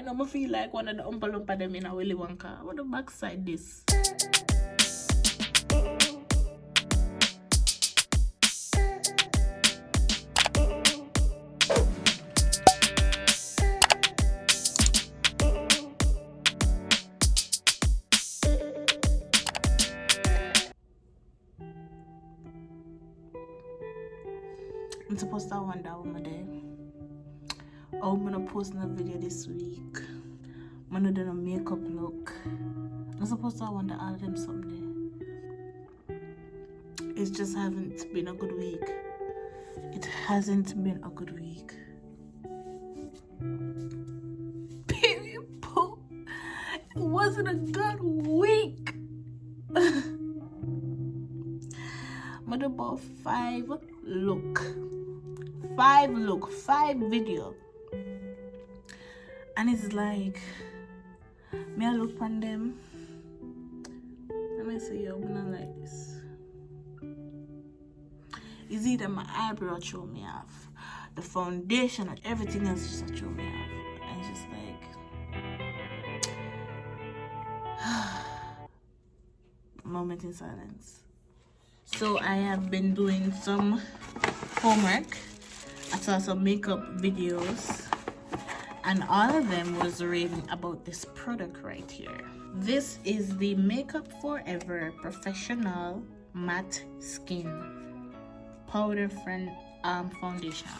right now I feel like one of the Oompa Loompa them in a Willy Wonka. I want to backside this. I'm supposed to wonder what I'm doing. I'm gonna post a video this week. I'm gonna do a makeup look. I'm supposed to wonder all of them someday. It just hasn't been a good week. It hasn't been a good week. Period. Poo. It wasn't a good week. I'm gonna do about 5 video, and it's like me I look on them. Let me see, yo, I'm not like this. It's either my eyebrow throw me off, the foundation and everything else just throw me off, and it's just like moment in silence. So I have been doing some homework. I saw some makeup videos, and all of them was raving about this product right here. This is the Makeup Forever Professional Matte Skin Powder Foundation.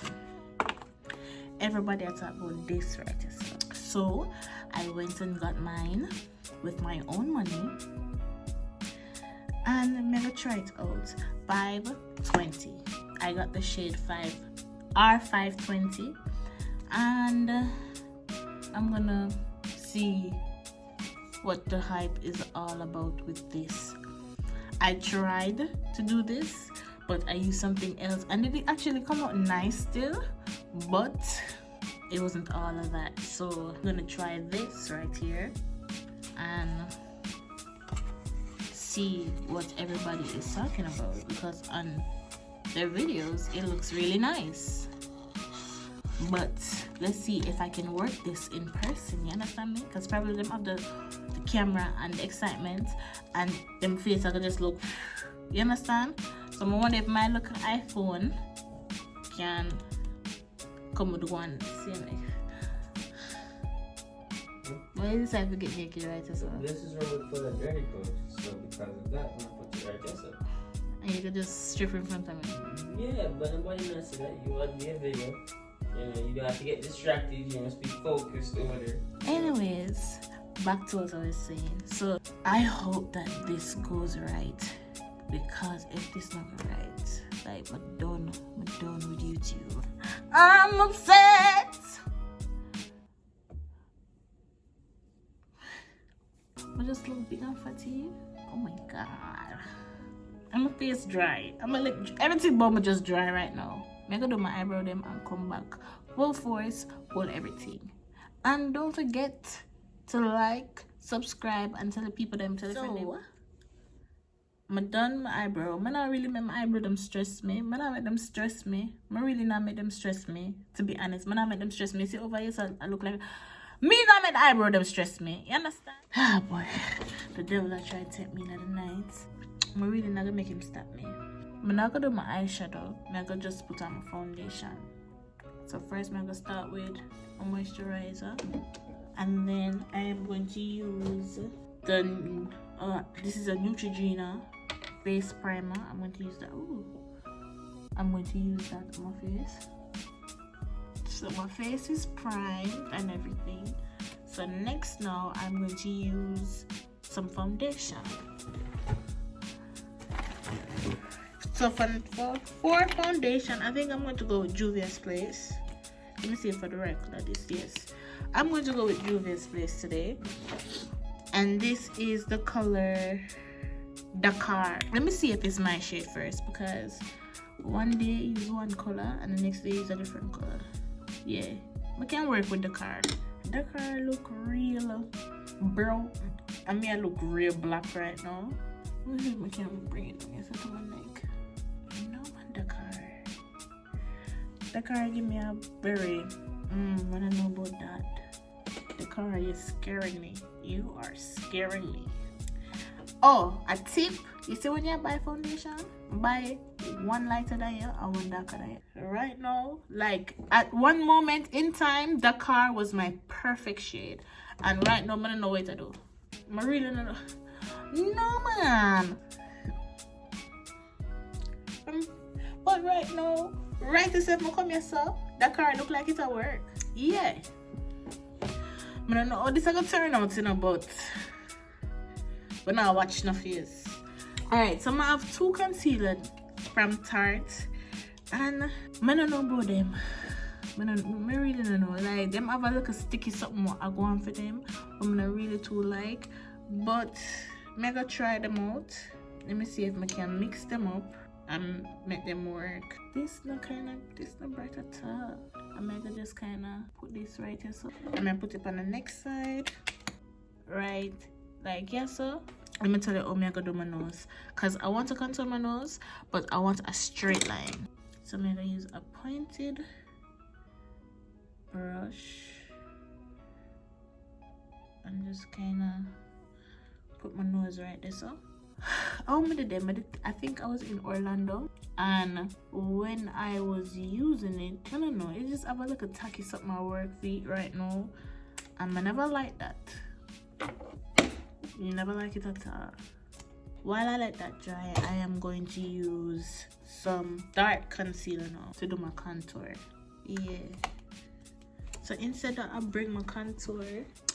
Everybody talk about this right here. So I went and got mine with my own money, and I'm gonna try it out. 520. I got the shade R520, and I'm gonna see what the hype is all about with this. I tried to do this, but I used something else, and it actually come out nice still, but it wasn't all of that. So I'm gonna try this right here and see what everybody is talking about, because on their videos it looks really nice. But let's see if I can work this in person, you understand me? Because probably them have the camera and the excitement, and them face I can just look, you understand? So I wonder if my look iPhone can come with one. See me. Why is this I forget naked right as well? This is where we put a dirty coat, so because of that we put the right dress up. And you can just strip in front of me. Yeah, but nobody knows that. You want to be a video. You don't have to get distracted. You must be focused over there. Anyways, back to what I was saying. So I hope that this goes right, because if this not go right, like I'm done with YouTube. I'm upset. I just look big and fatty. Oh my god. And my face dry. I'm gonna like everything about me just dry right now. I'm gonna do my eyebrow them and come back full force, full everything. And don't forget to like, subscribe, and tell the people them tell them. I'm done my eyebrow. I not really make my eyebrow them stress me. I not make them stress me. I really not make them stress me. To be honest, I not make them stress me. See over here, so I look like me not make the eyebrow them stress me. You understand? Ah boy, the devil I tried to take me in the night. I'm really not gonna make him stop me. I'm not gonna do my eyeshadow. I'm gonna just put on my foundation. So first I'm gonna start with a moisturizer, and then I am going to use the this is a Neutrogena base primer. I'm going to use that. I'm going to use that on my face. So my face is primed and everything. So next now I'm going to use some foundation. So for foundation, I think I'm going to go with Juvia's Place. Let me see for the record of this. Yes, I'm going to go with Juvia's Place today. And this is the color Dakar. Let me see if it's my shade first, because one day use one color and the next day use a different color. Yeah, we can work with Dakar. Dakar look real brown. I mean, I look real black right now. Let me see if I can bring it to my neck. No man, Dakar. Dakar give me a very I don't know about that. The car, you're scaring me. You are scaring me. Oh, a tip. You see when you buy foundation, buy one lighter than you and one darker than you. Right now, like at one moment in time, the car was my perfect shade. And right now, I don't know what to do. I really don't know. No, man. But right now, right as if I come here, so that car look like it'll work. Yeah. I don't know how this is going to turn out, you know, but now watch no face. Alright, so I have two concealers from Tarte. And I don't know about them. I really don't know. Like, them have a little sticky something I go on for them. I'm not really too like. But I'm going to try them out. Let me see if I can mix them up and make them work. This not bright at all. I'm gonna just kind of put this right here, so I'm gonna put it on the next side, right, like yeah. So let me tell you how I'm gonna do my nose, because I want to contour my nose, but I want a straight line. So I'm gonna use a pointed brush and just kind of put my nose right there. So I think I was in Orlando, and when I was using it, I don't know, it just have a little tacky something my work feet right now, and I never like that. You never like it at all. While I let that dry, I am going to use some dark concealer now to do my contour. Yeah. So instead that I bring my contour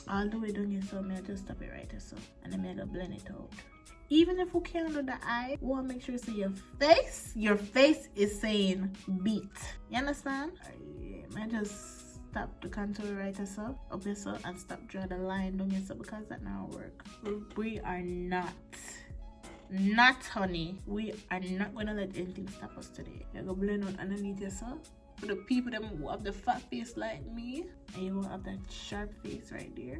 all the way down here, so I just stop it right here, so, and then I gotta blend it out. Even if we can't do the eye, we want to make sure you see your face is saying beat. You understand? I just stop the contour right here, so, up here, so, and stop draw the line down here, so, because that now work. We are not, honey, we are not going to let anything stop us today. You're going to blend out underneath here, so. For the people that who have the fat face like me, and you won't have that sharp face right there,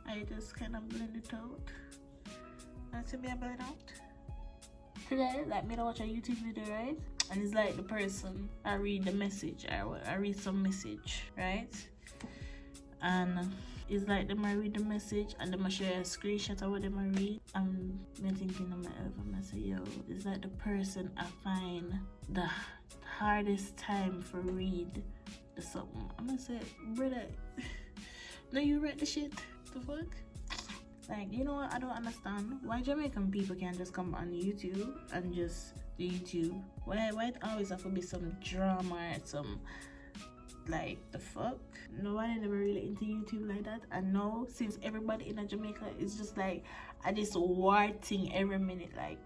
I just kind of blend it out. And see me a blend out. Today, like me to watch a YouTube video, right? And it's like the person, I read the message, I read some message, right? And it's like them I read the message and them I share a screenshot of what them I read. I'm thinking to myself, I say, yo, it's like the person I find the hardest time for read the something. I'm gonna say, brother, no, you read the shit. The fuck? Like, you know what? I don't understand why Jamaican people can't just come on YouTube and just do YouTube. Why it always have to be some drama or some, like, the fuck? Nobody never really into YouTube like that. And now, since everybody in Jamaica is just like I just war thing every minute, like,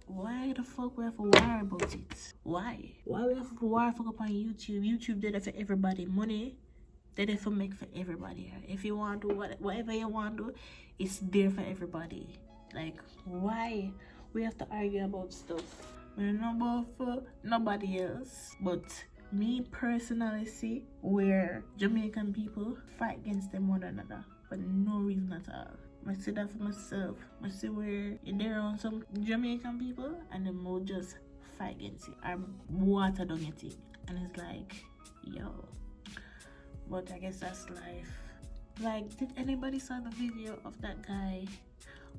why the fuck we have to worry about it? Why we have to worry fuck up on YouTube? YouTube did it for everybody. Money they there for make for everybody. If you want to do whatever you want to do, it's there for everybody. Like, why we have to argue about stuff? I don't know about for nobody else, but me personally see where Jamaican people fight against them one another for no reason at all. I see that for myself. I see where there are some Jamaican people and them will just fight against it or water down your thing. And it's like, yo. But I guess that's life. Like, did anybody saw the video of that guy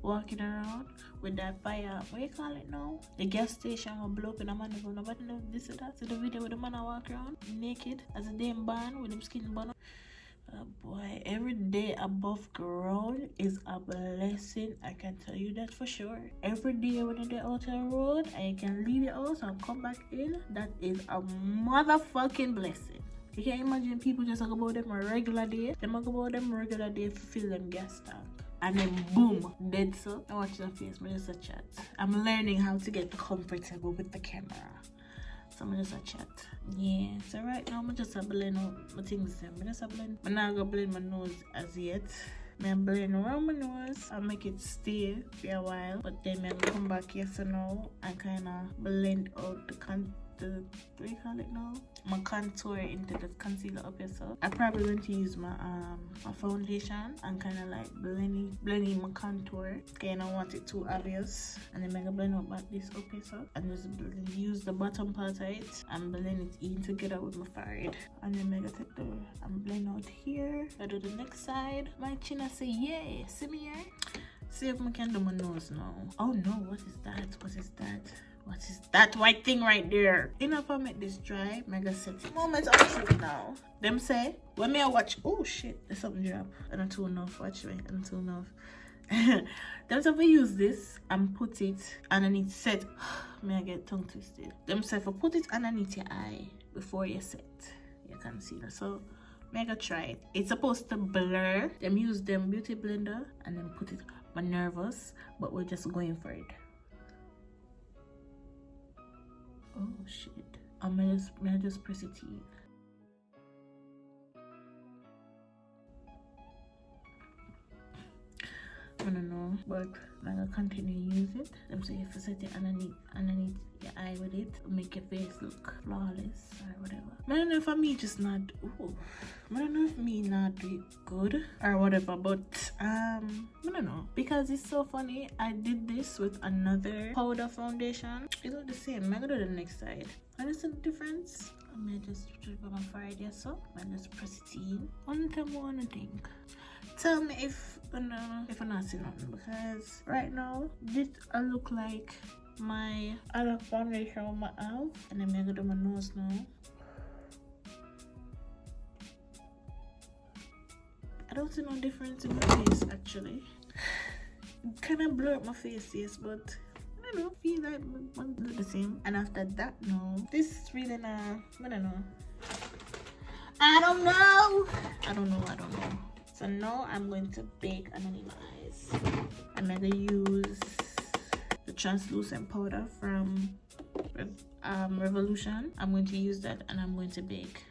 walking around with that fire? What you call it now? The gas station will blow up in a man. Nobody know this or that. See the video with the man walk around naked as a damn band with him skin bun. Oh boy, every day above ground is a blessing. I can tell you that for sure. Every day when you're out on the road and you can leave your house and come back in, that is a motherfucking blessing. You can't imagine people just talk about them a regular day. They talk about them a regular day to fill them gas tank. And then boom, dead so. I watch the face, but just a chat. I'm learning how to get comfortable with the camera. So I'm just a chat. Yeah, so right now I'm just a blend out my things. I'm just a blend. I'm not gonna blend my nose as yet. I'm blend around my nose. I'll make it stay for a while. But then I'm come back here so now and kinda blend out the the, what do you call it now? My contour into the concealer up here. So I'm probably going to use my my foundation and kind of like blending my contour. Okay, I don't want it too obvious. And then I'm gonna blend out back this up here. So and just use the bottom part of it and blend it in together with my forehead. And then I'm gonna take the and blend out here. I do the next side. My chin, I say yeah. See me here. See if I can do my nose now. Oh no, what is that? What is that? What is that white thing right there? Enough I make this dry. Mega set moment of truth now. Them say, when me I watch, oh shit, there's something drop. I don't too enough, watch me, I don't too enough. Them say if I use this and put it underneath set, may I get tongue twisted. Them say if I put it underneath your eye before you set, you can see that. So, mega try it. It's supposed to blur. Them use them beauty blender and then put it. I'm nervous, but we're just going for it. Oh shit. May I just press it in. I don't know, but I'm gonna continue to use it. Them say if you set it underneath your eye with it, it'll make your face look flawless or whatever. I don't know if me just not I don't know if me not do it good or whatever, but I don't know, because it's so funny. I did this with another powder foundation. It look the same. I'm gonna do the next side. Understand the difference? I'm gonna just put it on my forehead here, so I'm just press it in. One time I wanna think. Tell me if I'm not seeing nothing, because right now this I look like my other foundation on my eye, and then I'm gonna do my nose now. I don't see no difference in my face actually. It kind of blur up my face, yes, but I don't know, feel like one look the same. And after that, no, this is really not. I don't know. I don't know. So now I'm going to bake underneath my eyes. I'm gonna use the translucent powder from Revolution. I'm going to use that and I'm going to bake.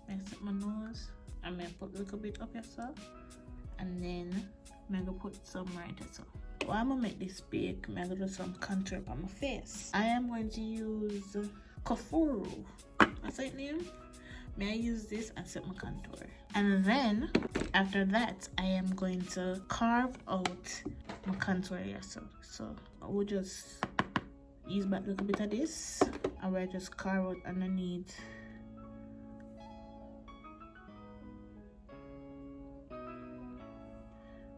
I set my nose. I'm gonna put a little bit up here, so, and then I'm gonna put some right here, so. While I'm gonna make this bake, I'm gonna do some contour on my face. I am going to use Kafuru. What's that name? May I use this and set my contour. And then after that, I am going to carve out my contour here. So I will just use back a little bit of this. I will just carve out underneath.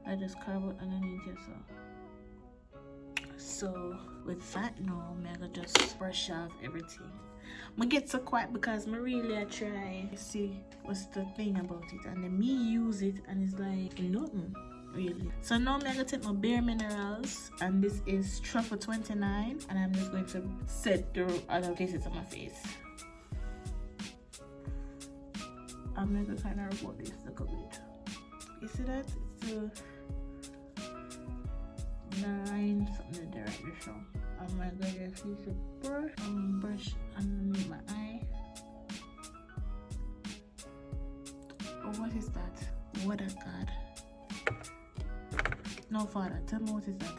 I just carve out underneath here, so with that now, I'm gonna just brush off everything. I'm gonna get so quiet because I really try to see what's the thing about it, and then me use it and it's like nothing really. So now I'm gonna take my Bare Minerals, and this is Truffle 29, and I'm just going to set the other places on my face. I'm gonna kind of rub this a little bit. You see that? It's the line something there right there. So I'm gonna use a brush and brush underneath my eye. Oh, what is that? What a god. No, Father, tell me what is that?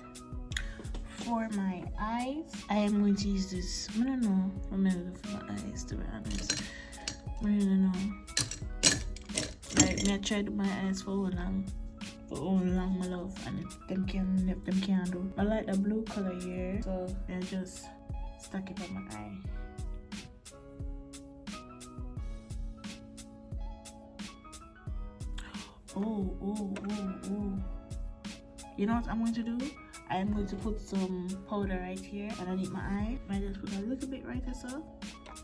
For my eyes, I am going to use this. I don't know. I'm gonna do for my eyes, to be honest. I don't know. Like, me I tried my eyes for long, my love, and them can't do. I like the blue color here, so I just stack it on my eye. Oh. You know what I'm going to do? I'm going to put some powder right here underneath my eye. I just put a little bit right here, so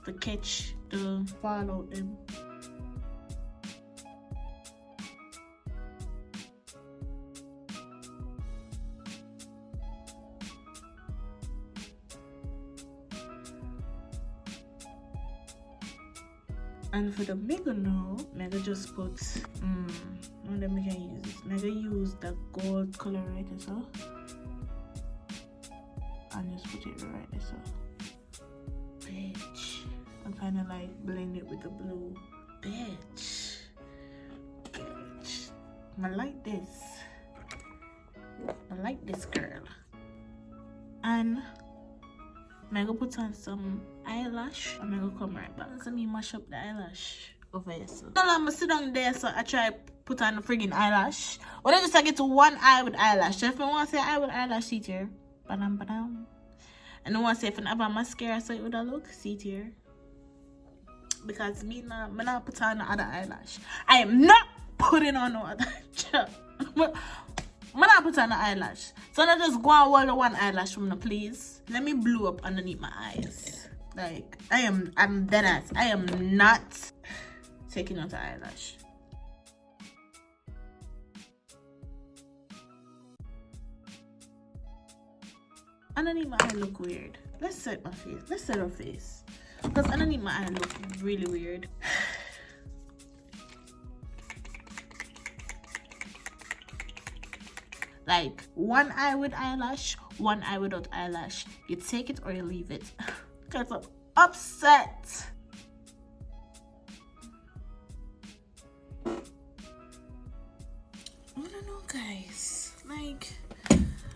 to catch the fall out them. And for the mega now, mega just put and then we can use this. Mega use the gold color right there, so, and just put it right there, so. Bitch. I kind of like blend it with the blue. Bitch. I like this. I like this girl. And I'm gonna put on some eyelash. I'm gonna come right back. Let me mash up the eyelash over here. So now I'm gonna sit down there, so I try put on the friggin' eyelash. Or then just I get to one eye with eyelash. So if I want to say eye with eyelash, see it here. Ba-dam, ba-dam. And I want to say if I have a mascara, so it would look, see it here. Because me not put on the other eyelash. I am not putting on no other. I'm not put on the eyelash. So I just go and hold the one eyelash from the please. Let me blue up underneath my eyes. Like I'm dead ass. I am not taking out the eyelash. Underneath my eye look weird. Let's set my face. Let's set her face. Because underneath my eye look really weird. Like one eye with eyelash, one eye without eyelash. You take it or you leave it. Because I'm upset. I don't know, guys. Like,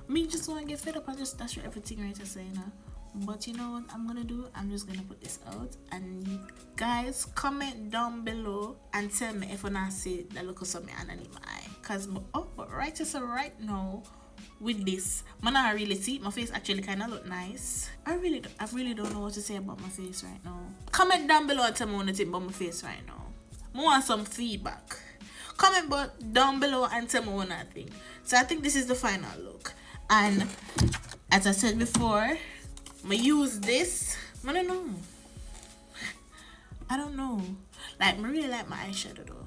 me just want to get fed up and just dash everything right to say, you know. But you know what I'm gonna do? I'm just gonna put this out, and you guys comment down below and tell me if I not see the look of something underneath my eye. Cause right now with this, I not really see it. My face actually kind of look nice. I really don't know what to say about my face right now. Comment down below and tell me what you think about my face right now. I want some feedback. Comment down below and tell me what I think. So I think this is the final look, and as I said before, I use this. I don't know. Like, I really like my eyeshadow though.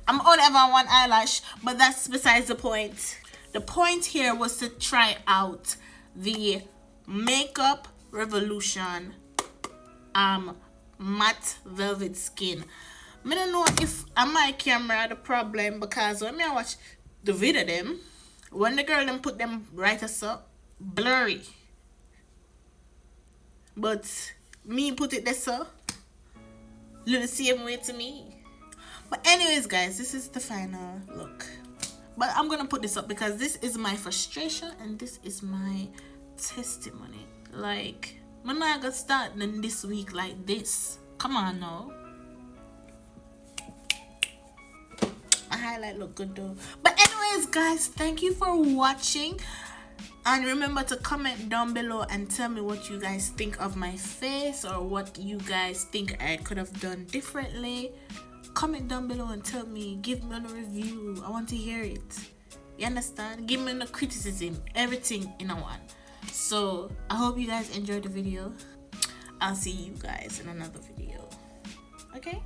I'm only ever one eyelash, but that's besides the point. The point here was to try out the Makeup Revolution matte velvet skin. I don't know if on my camera the problem, because when I watch the video them, when the girl them put them right as up, blurry. But me put it there so look the same way to me. But anyways, guys, this is the final look. But I'm gonna put this up because this is my frustration and this is my testimony. Like, I'm not gonna start this week like this. Come on now. My highlight look good though. But anyways, guys, thank you for watching. And remember to comment down below and tell me what you guys think of my face, or what you guys think I could have done differently. Comment down below and tell me, give me a review. I want to hear it. You understand? Give me no criticism, everything in a one. So I hope you guys enjoyed the video. I'll see you guys in another video. Okay?